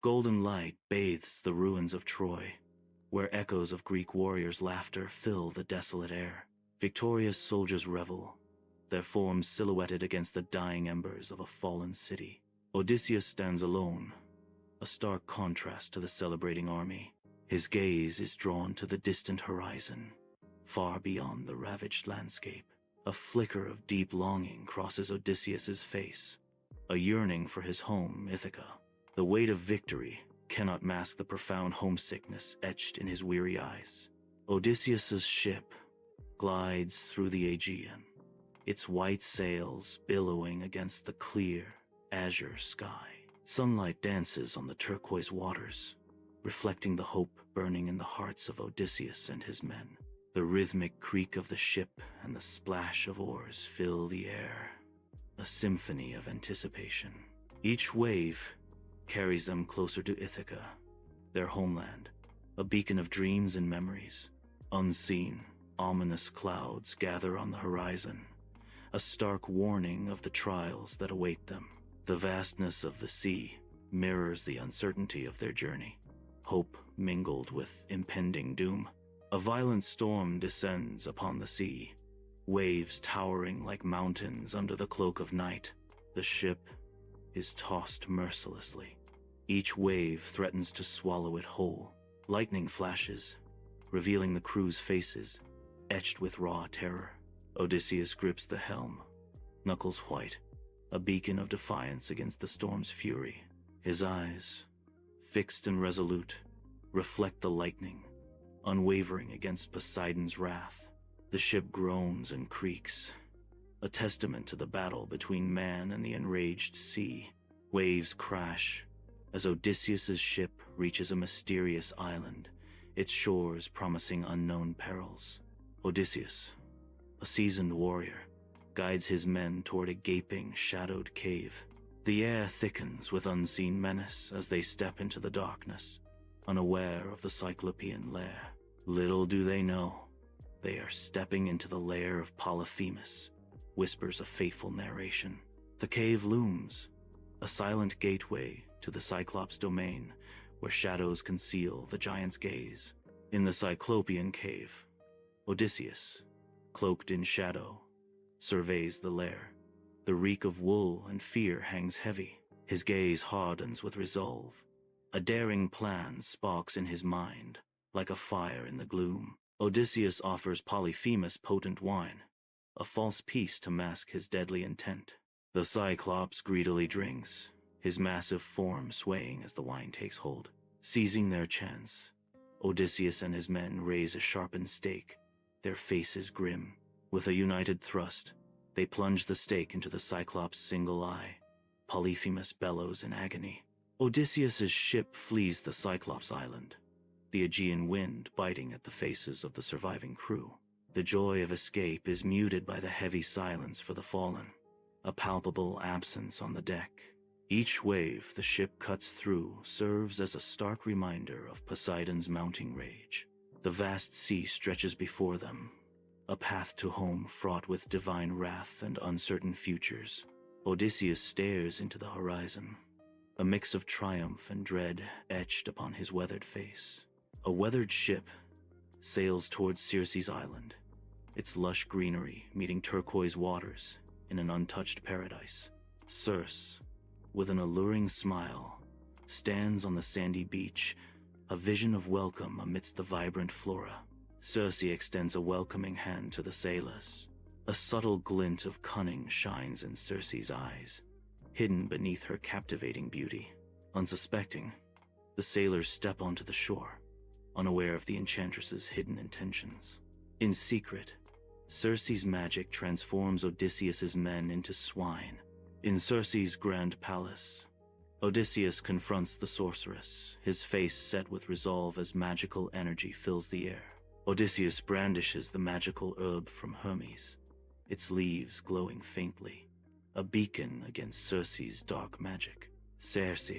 Golden light bathes the ruins of Troy, where echoes of Greek warriors' laughter fill the desolate air. Victorious soldiers revel, their forms silhouetted against the dying embers of a fallen city. Odysseus stands alone, a stark contrast to the celebrating army. His gaze is drawn to the distant horizon, far beyond the ravaged landscape. A flicker of deep longing crosses Odysseus's face, a yearning for his home, Ithaca. The weight of victory cannot mask the profound homesickness etched in his weary eyes. Odysseus's ship glides through the Aegean, its white sails billowing against the clear, azure sky. Sunlight dances on the turquoise waters, reflecting the hope burning in the hearts of Odysseus and his men. The rhythmic creak of the ship and the splash of oars fill the air, a symphony of anticipation. Each wave carries them closer to Ithaca, their homeland, a beacon of dreams and memories. Unseen, ominous clouds gather on the horizon, a stark warning of the trials that await them. The vastness of the sea mirrors the uncertainty of their journey, hope mingled with impending doom. A violent storm descends upon the sea, waves towering like mountains under the cloak of night. The ship is tossed mercilessly. Each wave threatens to swallow it whole. Lightning flashes, revealing the crew's faces, etched with raw terror. Odysseus grips the helm, knuckles white, a beacon of defiance against the storm's fury. His eyes, fixed and resolute, reflect the lightning, unwavering against Poseidon's wrath. The ship groans and creaks, a testament to the battle between man and the enraged sea. Waves crash as Odysseus's ship reaches a mysterious island, its shores promising unknown perils. Odysseus, a seasoned warrior, guides his men toward a gaping, shadowed cave. The air thickens with unseen menace as they step into the darkness, unaware of the Cyclopean lair. Little do they know, they are stepping into the lair of Polyphemus, whispers a fateful narration. The cave looms, a silent gateway to the Cyclops' domain, where shadows conceal the giant's gaze. In the Cyclopean cave, Odysseus, cloaked in shadow, surveys the lair. The reek of wool and fear hangs heavy. His gaze hardens with resolve. A daring plan sparks in his mind, like a fire in the gloom. Odysseus offers Polyphemus potent wine, a false peace to mask his deadly intent. The Cyclops greedily drinks, his massive form swaying as the wine takes hold. Seizing their chance, Odysseus and his men raise a sharpened stake, their faces grim. With a united thrust, they plunge the stake into the Cyclops' single eye. Polyphemus bellows in agony. Odysseus's ship flees the Cyclops island, the Aegean wind biting at the faces of the surviving crew. The joy of escape is muted by the heavy silence for the fallen, a palpable absence on the deck. Each wave the ship cuts through serves as a stark reminder of Poseidon's mounting rage. The vast sea stretches before them, a path to home fraught with divine wrath and uncertain futures. Odysseus stares into the horizon, a mix of triumph and dread etched upon his weathered face. A weathered ship sails towards Circe's island, its lush greenery meeting turquoise waters in an untouched paradise. Circe, with an alluring smile, stands on the sandy beach, a vision of welcome amidst the vibrant flora. Circe extends a welcoming hand to the sailors. A subtle glint of cunning shines in Circe's eyes, hidden beneath her captivating beauty. Unsuspecting, the sailors step onto the shore, unaware of the enchantress's hidden intentions. In secret, Circe's magic transforms Odysseus's men into swine. In Circe's grand palace, Odysseus confronts the sorceress, his face set with resolve as magical energy fills the air. Odysseus brandishes the magical herb from Hermes, its leaves glowing faintly, a beacon against Circe's dark magic. Circe,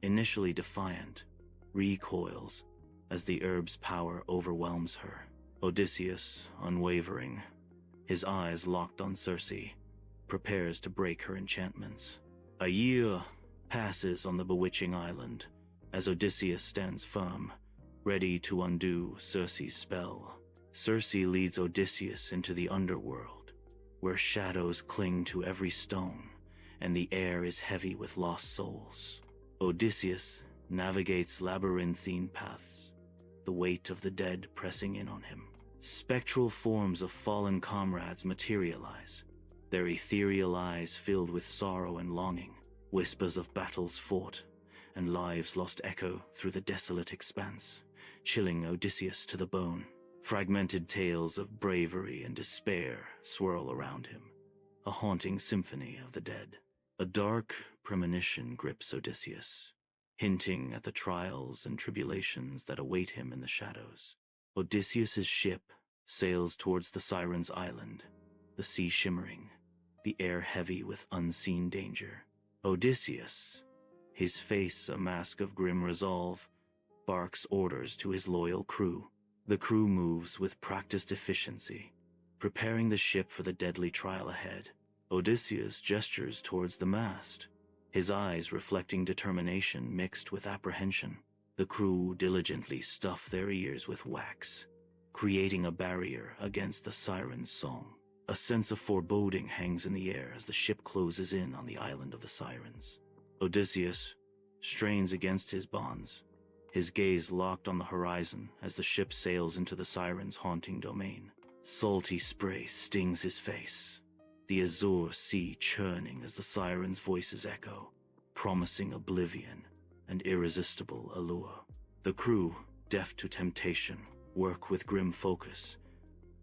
initially defiant, recoils as the herb's power overwhelms her. Odysseus, unwavering, his eyes locked on Circe, prepares to break her enchantments. A year passes on the bewitching island, as Odysseus stands firm, ready to undo Circe's spell. Circe leads Odysseus into the underworld, where shadows cling to every stone, and the air is heavy with lost souls. Odysseus navigates labyrinthine paths, the weight of the dead pressing in on him. Spectral forms of fallen comrades materialize, their ethereal eyes filled with sorrow and longing. Whispers of battles fought and lives lost echo through the desolate expanse, chilling Odysseus to the bone. Fragmented tales of bravery and despair swirl around him, a haunting symphony of the dead. A dark premonition grips Odysseus, hinting at the trials and tribulations that await him in the shadows. Odysseus's ship sails towards the Sirens' island, the sea shimmering, the air heavy with unseen danger. Odysseus, his face a mask of grim resolve, barks orders to his loyal crew. The crew moves with practiced efficiency, preparing the ship for the deadly trial ahead. Odysseus gestures towards the mast, his eyes reflecting determination mixed with apprehension. The crew diligently stuff their ears with wax, creating a barrier against the siren's song. A sense of foreboding hangs in the air as the ship closes in on the island of the Sirens. Odysseus strains against his bonds, his gaze locked on the horizon as the ship sails into the Sirens' haunting domain. Salty spray stings his face, the azure sea churning as the Sirens' voices echo, promising oblivion and irresistible allure. The crew, deaf to temptation, work with grim focus,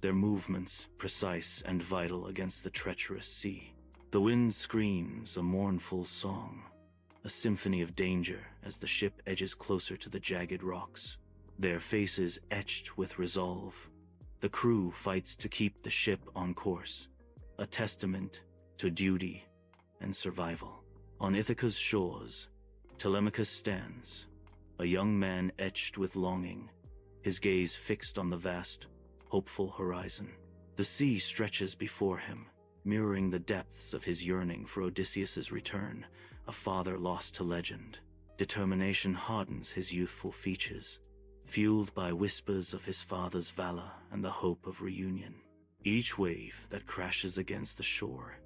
their movements precise and vital against the treacherous sea. The wind screams a mournful song, a symphony of danger as the ship edges closer to the jagged rocks, their faces etched with resolve. The crew fights to keep the ship on course, a testament to duty and survival. On Ithaca's shores, Telemachus stands, a young man etched with longing, his gaze fixed on the vast, hopeful horizon. The sea stretches before him, mirroring the depths of his yearning for Odysseus's return, a father lost to legend. Determination hardens his youthful features, fueled by whispers of his father's valor and the hope of reunion. Each wave that crashes against the shore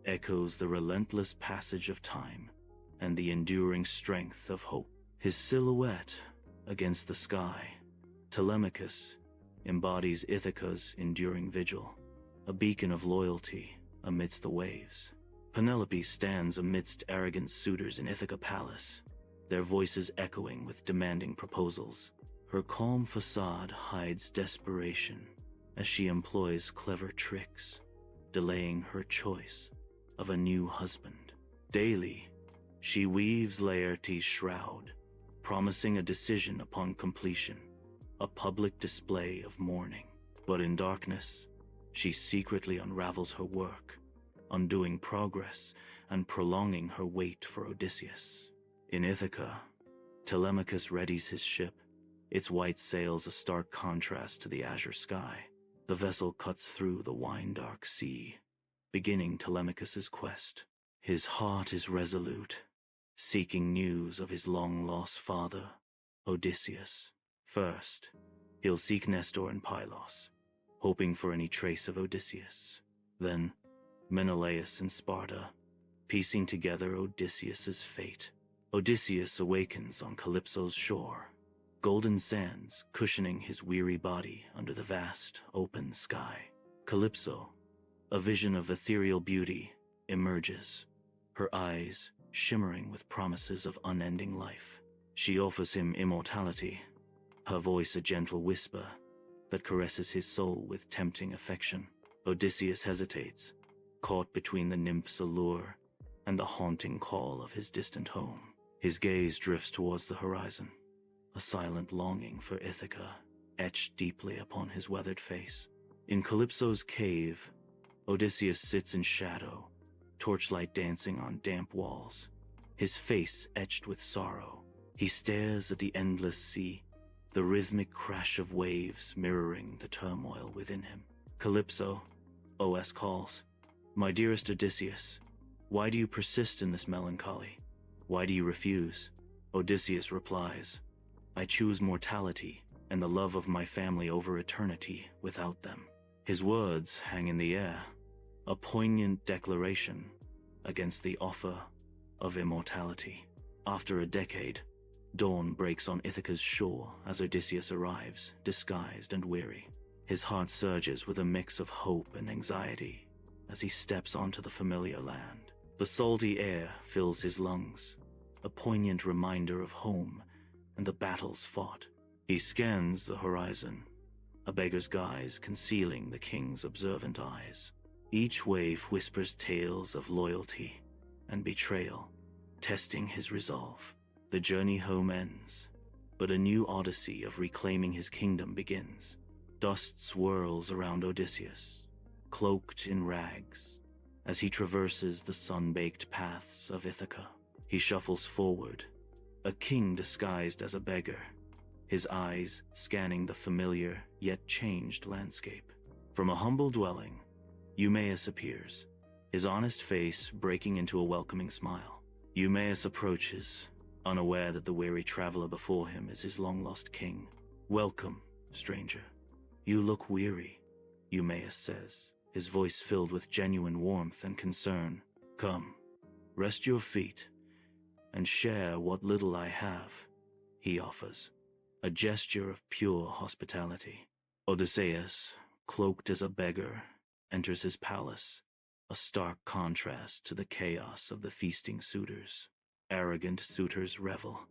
echoes the relentless passage of time and the enduring strength of hope. His silhouette against the sky, Telemachus, embodies Ithaca's enduring vigil, a beacon of loyalty amidst the waves. Penelope stands amidst arrogant suitors in Ithaca Palace, their voices echoing with demanding proposals. Her calm facade hides desperation as she employs clever tricks, delaying her choice of a new husband. Daily, she weaves Laertes' shroud, promising a decision upon completion, a public display of mourning. But in darkness, she secretly unravels her work, undoing progress and prolonging her wait for Odysseus. In Ithaca, Telemachus readies his ship, its white sails a stark contrast to the azure sky. The vessel cuts through the wine-dark sea, beginning Telemachus's quest. His heart is resolute, seeking news of his long-lost father, Odysseus. First, he'll seek Nestor and Pylos, hoping for any trace of Odysseus. Then, Menelaus and Sparta, piecing together Odysseus's fate. Odysseus awakens on Calypso's shore, golden sands cushioning his weary body under the vast, open sky. Calypso, a vision of ethereal beauty, emerges, her eyes shimmering with promises of unending life. She offers him immortality, her voice a gentle whisper that caresses his soul with tempting affection. Odysseus hesitates, caught between the nymph's allure and the haunting call of his distant home. His gaze drifts towards the horizon, a silent longing for Ithaca etched deeply upon his weathered face. In Calypso's cave, Odysseus sits in shadow, torchlight dancing on damp walls, his face etched with sorrow. He stares at the endless sea, the rhythmic crash of waves mirroring the turmoil within him. Calypso, OS calls, "My dearest Odysseus, why do you persist in this melancholy? Why do you refuse? Odysseus replies, I choose mortality and the love of my family over eternity without them. His words hang in the air, a poignant declaration against the offer of immortality. After a decade, dawn breaks on Ithaca's shore as Odysseus arrives, disguised and weary. His heart surges with a mix of hope and anxiety as he steps onto the familiar land. The salty air fills his lungs, a poignant reminder of home and the battles fought. He scans the horizon, a beggar's guise concealing the king's observant eyes. Each wave whispers tales of loyalty and betrayal, testing his resolve. The journey home ends, but a new odyssey of reclaiming his kingdom begins. Dust swirls around Odysseus, cloaked in rags, as he traverses the sun-baked paths of Ithaca. He shuffles forward, a king disguised as a beggar, his eyes scanning the familiar yet changed landscape. From a humble dwelling, Eumaeus appears, his honest face breaking into a welcoming smile. Eumaeus approaches, unaware that the weary traveler before him is his long-lost king. Welcome, stranger. You look weary, Eumaeus says, his voice filled with genuine warmth and concern. Come, rest your feet, and share what little I have, he offers, a gesture of pure hospitality. Odysseus, cloaked as a beggar, enters his palace, a stark contrast to the chaos of the feasting suitors. Arrogant suitors revel,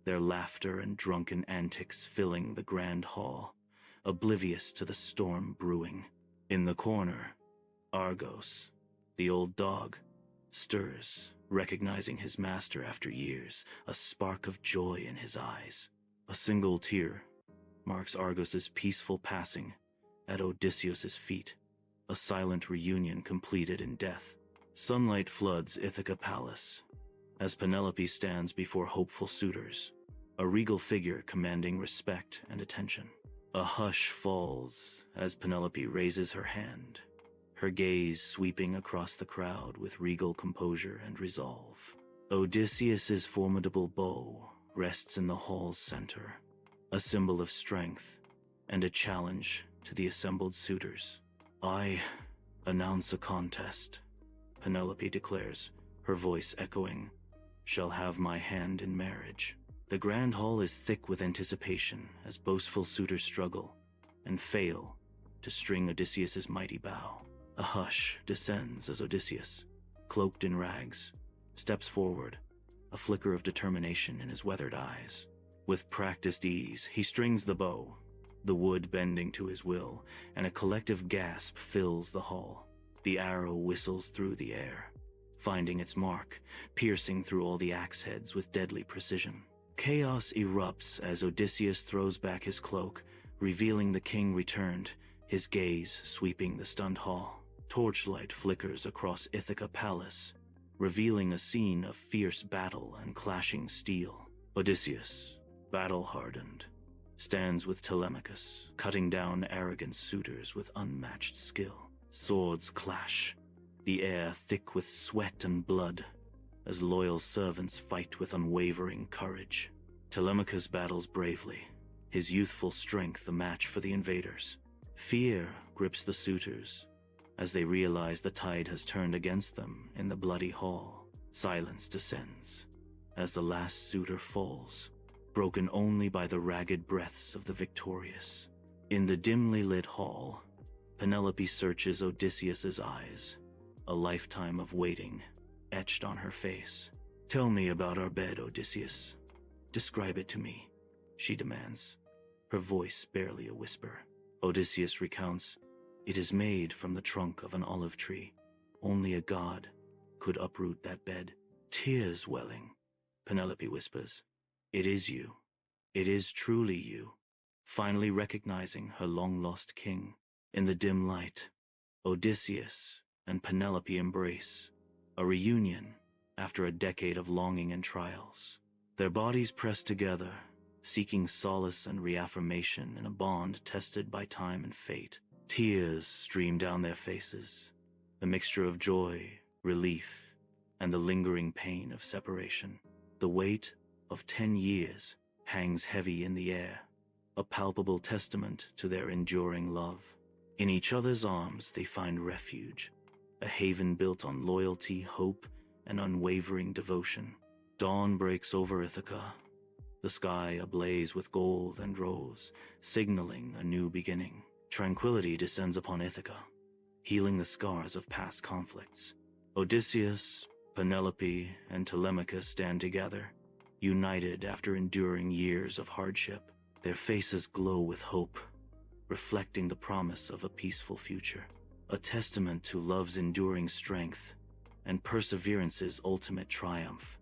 their laughter and drunken antics filling the grand hall, oblivious to the storm brewing. In the corner, Argos, the old dog, stirs, recognizing his master after years, a spark of joy in his eyes. A single tear marks Argos's peaceful passing at Odysseus's feet, a silent reunion completed in death. Sunlight floods Ithaca Palace as Penelope stands before hopeful suitors, a regal figure commanding respect and attention. A hush falls as Penelope raises her hand, her gaze sweeping across the crowd with regal composure and resolve. Odysseus's formidable bow rests in the hall's center, a symbol of strength and a challenge to the assembled suitors. I announce a contest, Penelope declares, her voice echoing, shall have my hand in marriage. The grand hall is thick with anticipation as boastful suitors struggle and fail to string Odysseus's mighty bow. A hush descends as Odysseus, cloaked in rags, steps forward, a flicker of determination in his weathered eyes. With practiced ease, he strings the bow, the wood bending to his will, and a collective gasp fills the hall. The arrow whistles through the air, finding its mark, piercing through all the axe heads with deadly precision. Chaos erupts as Odysseus throws back his cloak, revealing the king returned, his gaze sweeping the stunned hall. Torchlight flickers across Ithaca Palace, revealing a scene of fierce battle and clashing steel. Odysseus, battle-hardened, stands with Telemachus, cutting down arrogant suitors with unmatched skill. Swords clash, the air thick with sweat and blood, as loyal servants fight with unwavering courage. Telemachus battles bravely, his youthful strength a match for the invaders. Fear grips the suitors as they realize the tide has turned against them in the bloody hall. Silence descends as the last suitor falls, broken only by the ragged breaths of the victorious. In the dimly lit hall, Penelope searches Odysseus's eyes, a lifetime of waiting etched on her face. Tell me about our bed, Odysseus. Describe it to me, she demands, her voice barely a whisper. Odysseus recounts, it is made from the trunk of an olive tree. Only a god could uproot that bed. Tears welling, Penelope whispers. It is you. It is truly you. Finally recognizing her long-lost king. In the dim light, Odysseus and Penelope embrace, a reunion after a decade of longing and trials. Their bodies press together, seeking solace and reaffirmation in a bond tested by time and fate. Tears stream down their faces, the mixture of joy, relief, and the lingering pain of separation. The weight of 10 years hangs heavy in the air, a palpable testament to their enduring love. In each other's arms they find refuge, a haven built on loyalty, hope, and unwavering devotion. Dawn breaks over Ithaca, the sky ablaze with gold and rose, signaling a new beginning. Tranquility descends upon Ithaca, healing the scars of past conflicts. Odysseus, Penelope, and Telemachus stand together, united after enduring years of hardship. Their faces glow with hope, reflecting the promise of a peaceful future, a testament to love's enduring strength and perseverance's ultimate triumph.